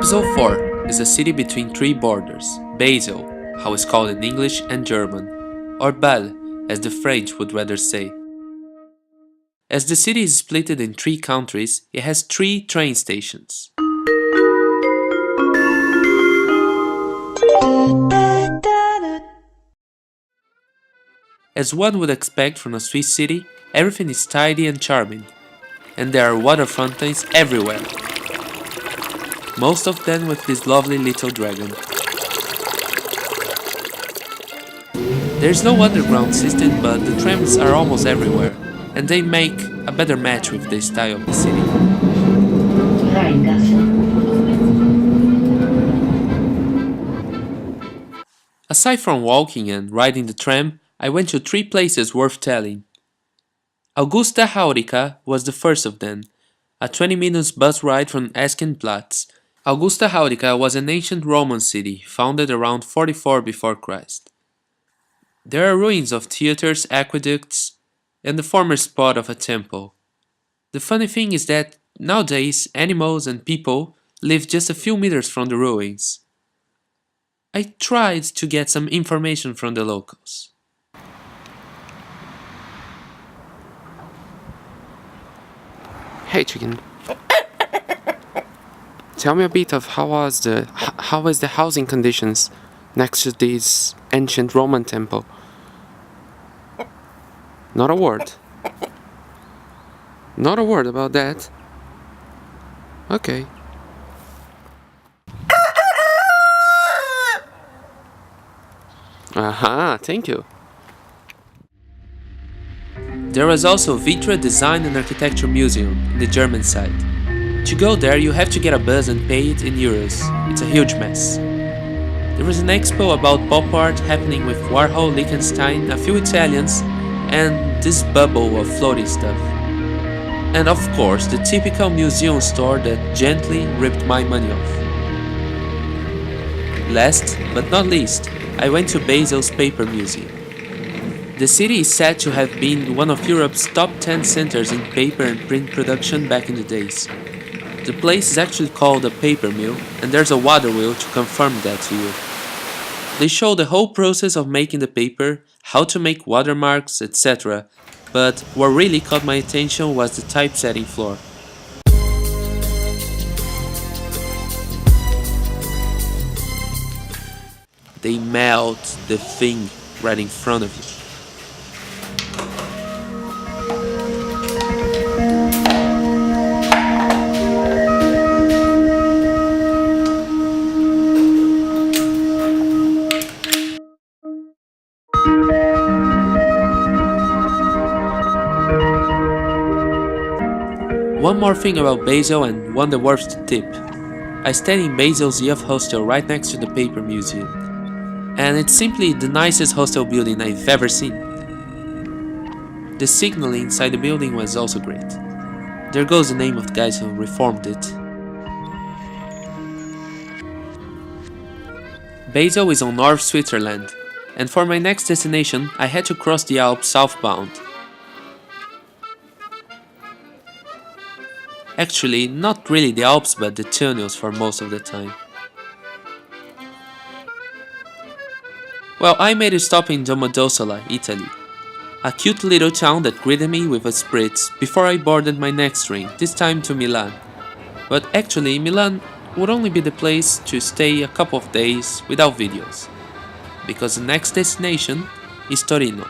Episode 4 is a city between three borders, Basel, how it's called in English and German, or Bâle, as the French would rather say. As the city is split in three countries, it has three train stations. As one would expect from a Swiss city, everything is tidy and charming, and there are water fountains everywhere. Most of them with this lovely little dragon. There is no underground system, but the trams are almost everywhere, and they make a better match with the style of the city. Aside from walking and riding the tram, I went to three places worth telling. Augusta Raurica was the first of them, a 20 minutes bus ride from Eskenplatz. Augusta Raurica was an ancient Roman city, founded around 44 before Christ. There are ruins of theaters, aqueducts, and the former spot of a temple. The funny thing is that nowadays animals and people live just a few meters from the ruins. I tried to get some information from the locals. Hey chicken, tell me a bit of how is the housing conditions next to this ancient Roman temple? Not a word. Not a word about that. Okay. Aha, thank you. There was also Vitra Design and Architecture Museum in the German side. To go there you have to get a bus and pay it in euros. It's a huge mess. There was an expo about pop art happening with Warhol, Liechtenstein, a few Italians, and this bubble of floaty stuff. And of course the typical museum store that gently ripped my money off. Last but not least, I went to Basel's paper museum. The city is said to have been one of Europe's top 10 centers in paper and print production back in the days. The place is actually called a paper mill, and there's a water wheel to confirm that to you. They show the whole process of making the paper, how to make watermarks, etc. But what really caught my attention was the typesetting floor. They melt the thing right in front of you. One more thing about Basel, and one that worth the tip. I stayed in Basel's youth hostel right next to the paper museum, and it's simply the nicest hostel building I've ever seen. The signaling inside the building was also great. There goes the name of the guys who reformed it. Basel is on North Switzerland, and for my next destination I had to cross the Alps southbound. Actually, not really the Alps, but the tunnels for most of the time. Well, I made a stop in Domodossola, Italy. A cute little town that greeted me with a spritz before I boarded my next train, this time to Milan. But actually, Milan would only be the place to stay a couple of days without videos, because the next destination is Torino.